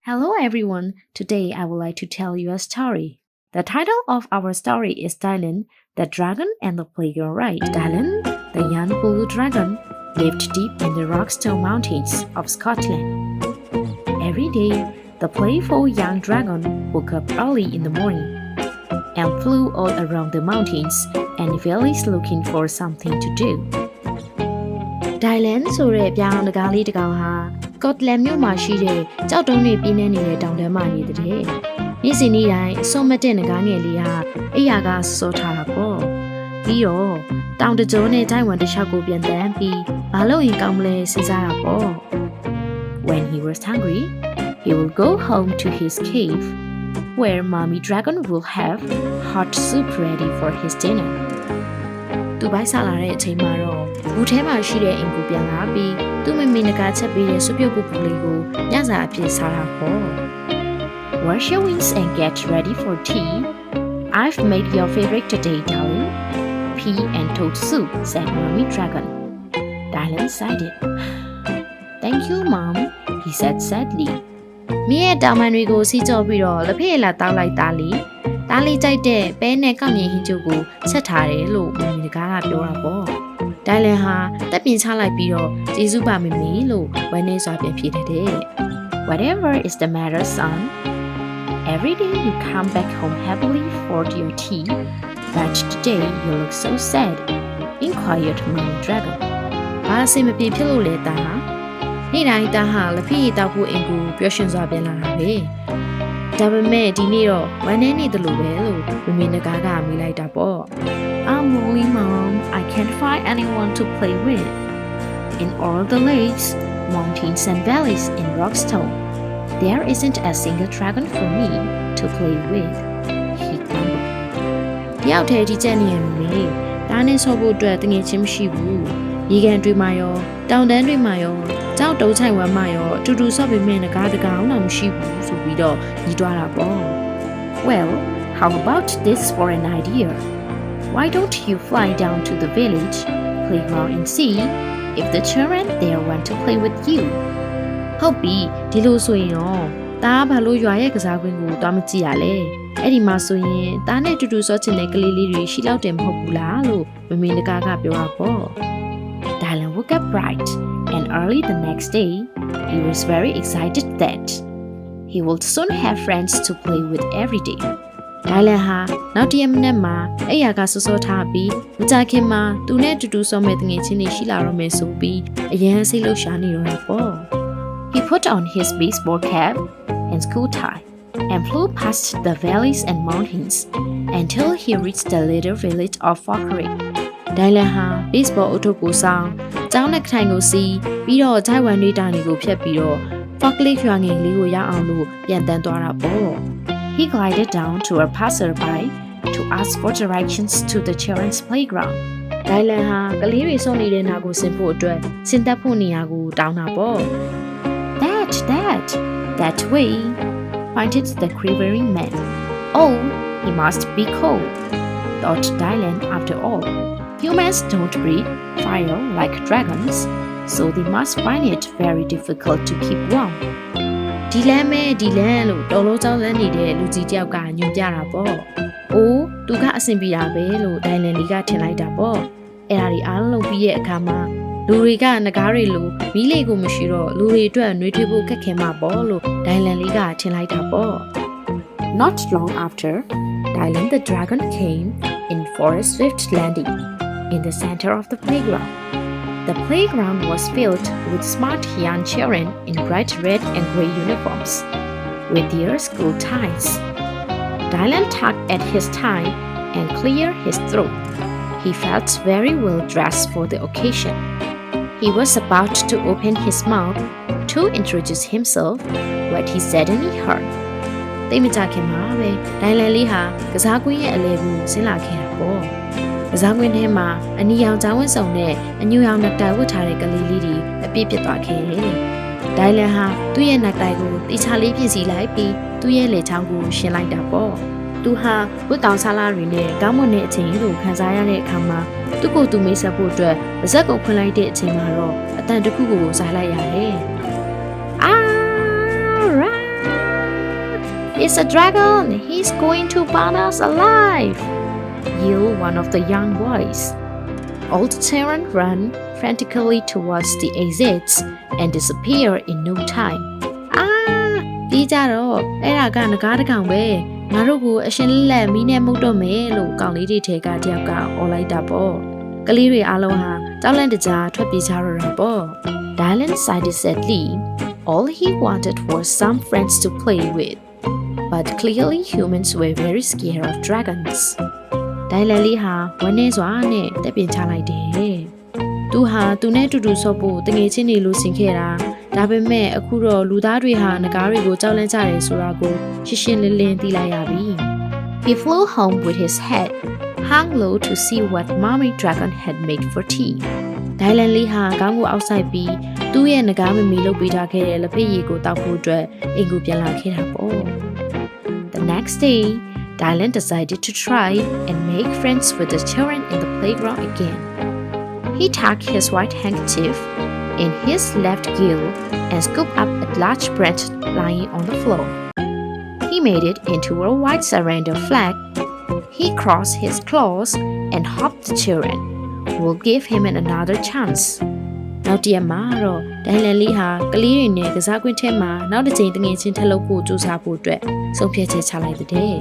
Hello everyone, today I would like to tell you a story. The title of our story is Dylan, the Dragon and the Playground Ride. Dylan, the young blue dragon, lived deep in the Rockstone Mountains of Scotland. Every day, the playful young dragon woke up early in the morning and flew all around the mountains and valleys looking for something to do. Dylan ဆိုတဲ့ပြောင်းတကားလေးတစ်ကောင်ဟာစကော့တလန်မြို့မှာရှိတဲ့ကြောက်တုံးတွေပြင်းနေတဲ့တောင်ထဲမှာနေတဲ့တဲ့။နေ့စဉ်နေ့တိုင်းအစုံမတဲ့ငကားငယ်လေးဟာအိယာကစောထားတာပေါ့။ပြီးတော့တောင်တကြောနဲ့တိုင်ဝမ်တစ်လျှောက်ကိုပြန်တန်းပြီးမလုပ်ရင်ကောင်းမလဲစဉ်းစားတာပေါ့။ When he was hungry, he would go home to his cave, where Mommy Dragon will have hot soup ready for his dinner. သူပိုက်စားလာတဲ့အချိန်မှာတော့ဘူးထဲမှာရှိတဲ့အင်ကိုပြန်လာပြီးသူ့မမေနကချက်ပေးတဲ့ဆွပြုတ်ပုပ္ပလေးကိုညစာအဖြစ်စားတာပေါ့ Wash your wings and get ready for tea. I've made your favorite today, darling. Pea and toad soup, said Mommy Dragon. Dylan sighed it. Thank you, Mom, he said sadly. မင်းရဲ့တောင်ပန်တွေကိုစီးကြောပြီးတော့လက်ဖက်ရလာတောက်လိုက်တာလေ။တားလေးကြိုက်တဲ့ပဲနဲ့ကောက်မြင်ဟင်းကျုပ်ကိုချက်ထားတယ်လို့မမေနကပြောတာပေါ့။ဒိုင်လန်ဟာတက်ပြင်ချလိုက်ပြီးတော့ကျေးဇူးပါမမေလို့ဝမ်းနဲ့စွာပြန်ဖြေတဲ့။ Whatever is the matter, son. Every day you come back home happily for your tea, but today you look so sad, inquired Mommy Dragon. ဘာအဆင်မပြေဖြစ်လို့လဲတာဟာ။နေ့တိုင်းတာဟာလက်ဖက်ရည်တောက်ဖို့အင်ကိုပျော်ရွှင်စွာပြန်လာတာပဲ။ဒါပေမဲ့ဒီနေ့တော့ဝမ်းနဲ့နေတယ်လို့ပဲလို့မမေနကမေးလိုက်တာပေါ့။ I'm lonely, Mom. I can't find anyone to play with. In all the lakes, mountains and valleys in Rockstone, there isn't a single dragon for me to play with. He grumbled. တယောက်တည်းဒီချက်နေရမေ။ဒါနဲ့ဆော့ဖို့အတွက်တငယ်ချင်းမရှိဘူး။ရေကန်တွေမှာရောတောင်တန်းတွေမှာရောကြောက်တုံးချိုင်ဝမ်းမှာရောအတူတူဆော့ပေမဲ့ငကားတကောင်တော့မရှိဘူးဆိုပြီးတော့ညီးတွားတာပေါ့ Well, how about this for an idea? Why don't you fly down to the village, playground and see if the children there want to play with you? ဟုတ်ပြီဒီလိုဆိုရင်ရောတားဘာလို့ရွာရဲ့ကစားကွင်းကိုတွားမကြည့်ရလဲအဲ့ဒီမှာဆိုရင်တားနဲ့တူတူဆော့ချင်တဲ့ကလေးလေးတွေရှိလောက်တယ်မဟုတ်ဘူးလားလို့မမေနကပြောတာပေါ့ Dylan woke up bright and early the next day he was very excited that he would soon have friends to play with every day. Dylan ဟာနောက်တစ်ရက်မနက်မှာအဲ့ရကစောစောထားပြီးမကြခင်မှာသူနဲ့တူတူဆော့မဲ့တငယ်ချင်းတွေရှိလာတော့မယ်ဆိုပြီးအရန်စိတ်လှုပ်ရှားနေတော့တာပေါ့ He put on his baseball cap and school tie and flew past the valleys and mountains until he reached the little village of Forkids. Dylan ဟာ baseball အုပ်ထုပ်ကိုဆောင်ကျောင်းနဲ့ထိုင်ကိုစီးပြီးတော့ဂျိုင်ဝမ်တွေတာနေကိုဖြတ်ပြီးတော့ Forkids ရွာငယ်လေးကိုရောက်အောင်လို့ပြန်တန်းသွားတာပေါ့ He glided down to a passerby to ask for directions to the children's playground. Dylan ဟာကလေးတွေစုံနေတဲ့နာကိုဆင်းဖို့အတွက်ဆင်းသက်ဖို့နေရာကိုတောင်းတာပေါ့ That way, pointed the quivering man. Oh, he must be cold, thought Dylan after all. Humans don't breathe fire like dragons, so they must find it very difficult to keep warm. ဒီလမ်းလို့တော်လုံးကြောင်းလမ်းနေတဲ့လူကြီးတယောက်ကညွှန်ပြတာပေါ့။အိုးသူကအဆင်ပြေတာပဲလို့ဒိုင်လန်လေးကထင်လိုက်တာပေါ့။အဲ့ဒါဒီအားလုံးပြီးရဲ့အခါမှာလူတွေကငကားတွေလိုမီးလေးကိုမရှိတော့လူတွေအတွက်နှွေးထွေးဖို့ခက်ခဲမှာပေါ့လို့ဒိုင်လန်လေးကထင်လိုက်တာပေါ့။ Not long after, Dylan the dragon came in for a swift landing in the center of the playground. The playground was filled with smart young children in bright red and gray uniforms, with their school ties. Dylan tugged at his tie and cleared his throat. He felt very well dressed for the occasion. He was about to open his mouth to introduce himself when he suddenly heard. တိတ်မကြခင်မှာပဲဒိုင်လန်လေးဟာကစားကွင်းရဲ့အလဲကိုဆင်းလာခဲ့တာပေါ့ကစားကွင်းထဲမှာအနီရောင်ကျောင်းဝတ်စုံနဲ့အညူရောင်နက်တိုင်ဝတ်ထားတဲ့ကလေးလေးတွေအပြည့်ပြစ်သွားခဲ့တယ်။ဒိုင်လန်ဟာသူ့ရဲ့နက်တိုင်ကိုတိချာလေးပြင်စီလိုက်ပြီးသူ့ရဲ့လေချောင်းကိုရှင်းလိုက်တာပေါ့။သူဟာဝတ်ကောင်ဆာလာတွေနဲ့ကောင်းမွန်တဲ့အချိန်ကိုခံစားရတဲ့အခါမှာသူ့ကိုယ်သူမိတ်ဆက်ဖို့အတွက်ပါဇက်ကိုဖွင့်လိုက်တဲ့အချိန်မှာတော့အတန်တစ်ခုကိုစားလိုက်ရတယ်။ Alright It's a dragon! He's going to burn us alive! Yelled one of the young boys. All the children ran frantically towards the exits and disappeared in no time. Ah! ဒီကြတော့အဲ့ဒါကငကားတစ်ကောင်ပဲငါတို့ကိုအရှင်လက်မီးနဲ့မှုတ်တော့မယ်လို့ကောင်လေးတွေထဲကတယောက်ကအော်လိုက်တာပေါ့ကလေးတွေအားလုံးဟာကြောက်လန့်တကြားထွက်ပြေးကြတော့တာပေါ့ Dylan sighed sadly. All he wanted was some friends to play with. But clearly humans were very scared of dragons. Dylan လေးဟာဝမ်းနည်းစွာနဲ့တက်ပြင်ချလိုက်တယ်သူဟာသူနဲ့တူတူဆော့ဖို့တငယ်ချင်းတွေလိုဆင်ခဲ့တာဒါပေမဲ့အခုတော့လူသားတွေဟာငကားတွေကိုကြောက်လန့်ကြတယ်ဆိုတာကိုရှင်းရှင်းလင်းလင်းသိလိုက်ရပြီ He flew home with his head hung low to see what Mommy Dragon had made for tea. Dylan လေးဟာခေါင်းကိုအောက်ဆိုင်ပြီးသူ့ရဲ့ငကားမမီလုပ်ပေးထားခဲ့တဲ့လက်ဖက်ရည်ကိုတောက်ဖို့အတွက်အိမ်ကိုပြန်လာခဲ့တာပေါ့ The next day, Dylan decided to try and make friends with the children in the playground again.He tucked his white handkerchief in his left gill and scooped up a large branch lying on the floor. He made it into a white surrender flag. He crossed his claws and hopped the children. We'll give him another chance. နောက်တရက်မှာတော့ဒိုင်လန်လေးဟာကလေးတွေနဲ့ကစားကွင်းထဲမှာနောက်တစ်ချိန်တငယ်ချင်းထပ်လုပ်ဖို့ကြိုးစားဖို့အတွက်ဆုံးဖြတ်ချက်ချလိုက်တဲ့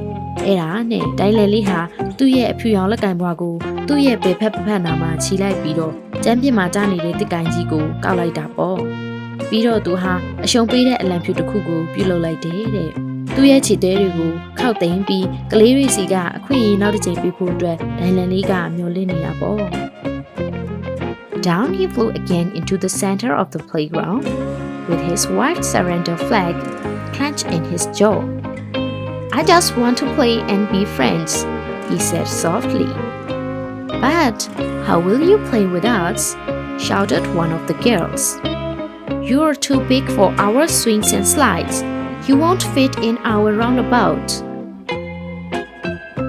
အဲ့ဒါနဲ့ဒိုင်လန်လေးဟာသူ့ရဲ့အဖြူရောင်လက်ကင်ဘွားကိုသူ့ရဲ့ဘယ်ဖက်ဖက်နာမှာခြိလိုက်ပြီးတော့ကျမ်းပြစ်မှာကြားနေတဲ့တစ်ကိုင်ကြီးကိုကောက်လိုက်တာပေါ့ပြီးတော့သူဟာအရှုံးပေးတဲ့အလံဖြူတစ်ခုကိုပြုတ်လုပ်လိုက်တဲ့သူ့ရဲ့ခြေသေးတွေကိုခောက်သိမ်းပြီးကလေးတွေစီကအခွင့်အရေးနောက်တစ်ချိန်ပေးဖို့အတွက်ဒိုင်လန်လေးကမျှော်လင့်နေတာပေါ့Down he flew again into the center of the playground with his white surrender flag clenched in his jaw. I just want to play and be friends, he said softly. But how will you play with us? Shouted one of the girls. You're too big for our swings and slides. You won't fit in our roundabout.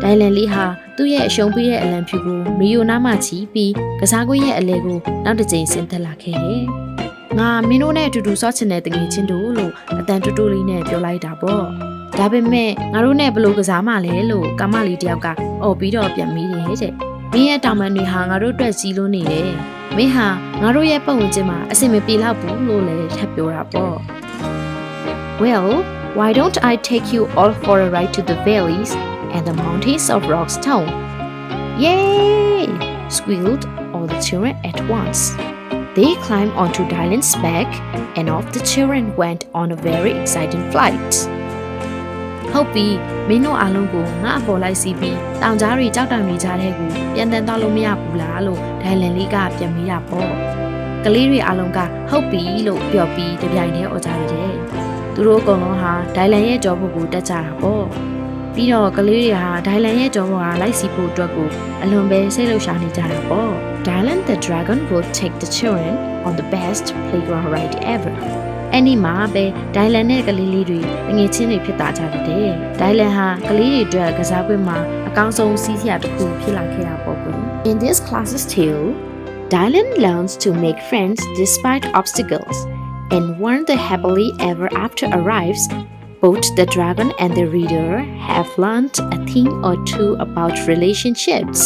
Dylan လေးဟာသူ့ရဲ့အရှုံးပေးတဲ့အလံဖြူကိုမီယိုနာမှချီပြီးကစားကွင်းရဲ့အလဲကိုနောက်တစ်ကြိမ်ဆင်းသက်လာခဲ့တယ်။ငါမင်းတို့နဲ့အတူတူဆော့ချင်တဲ့တငယ်ချင်းတို့လို့အတန်တူတူလေးနဲ့ပြောလိုက်တာပေါ့။ဒါပေမဲ့ငါတို့နဲ့ဘယ်လိုကစားမှလဲလို့ကာမလေးတယောက်ကအော်ပြီးတော့ပြန်မေးတယ်တဲ့။မင်းရဲ့တောင်ပန်တွေဟာငါတို့အတွက်ကြီးလို့နေတယ်။မင်းဟာငါတို့ရဲ့ပတ်ဝန်းကျင်မှာအဆင်မပြေလောက်ဘူးလို့လည်းထပ်ပြောတာပေါ့။ Well, why don't I take you all for a ride to the valleys?And the mountains of Rockstone. Yay! Squealed all the children at once. They climbed onto Dylan's back and off the children went on a very exciting flight. ဟုတ်ပြီမင်းတို့အားလုံးကိုငါအပေါ်လိုက်စီးပြီးတောင်ကြားတွေကြောက်တောင်တွေကြားထဲကိုပြန်တန်းသွားလို့မရဘူးလားလို့ဒိုင်လန်လေးကပြန်မေးတာပေါ့ကလေးတွေအားလုံးကဟုတ်ပြီလို့ပြောပြီးတပြိုင်တည်းအော်ကြတယ်သူတို့အကုန်လုံးဟာဒိုင်လန်ရဲ့ကြောပေါ်ကိုတက်ကြတာပေါ့ပြီးတော့ကလေးတွေဟာဒိုင်လန်ရဲ့ကြောပေါ်ကလိုက်စီဖို့အတွက်ကိုအလွန်ပဲစိတ်လှုပ်ရှားနေကြတာပေါ့ Dylan the dragon will take the children on the best playground ride ever အဲ့ဒီမှာပဲဒိုင်လန်နဲ့ကလေးလေးတွေငွေချင်းတွေဖြစ်တာကြတယ်ဒိုင်လန်ဟာကလေးတွေအတွက်ကစားကွင်းမှာအကောင်းဆုံးစီးစရာတစ်ခုဖြစ်လာခဲ့တာပေါ့ကွ In this class's tale Dylan learns to make friends despite obstacles and when the happily ever after arrives,Both the dragon and the reader have learned a thing or two about relationships.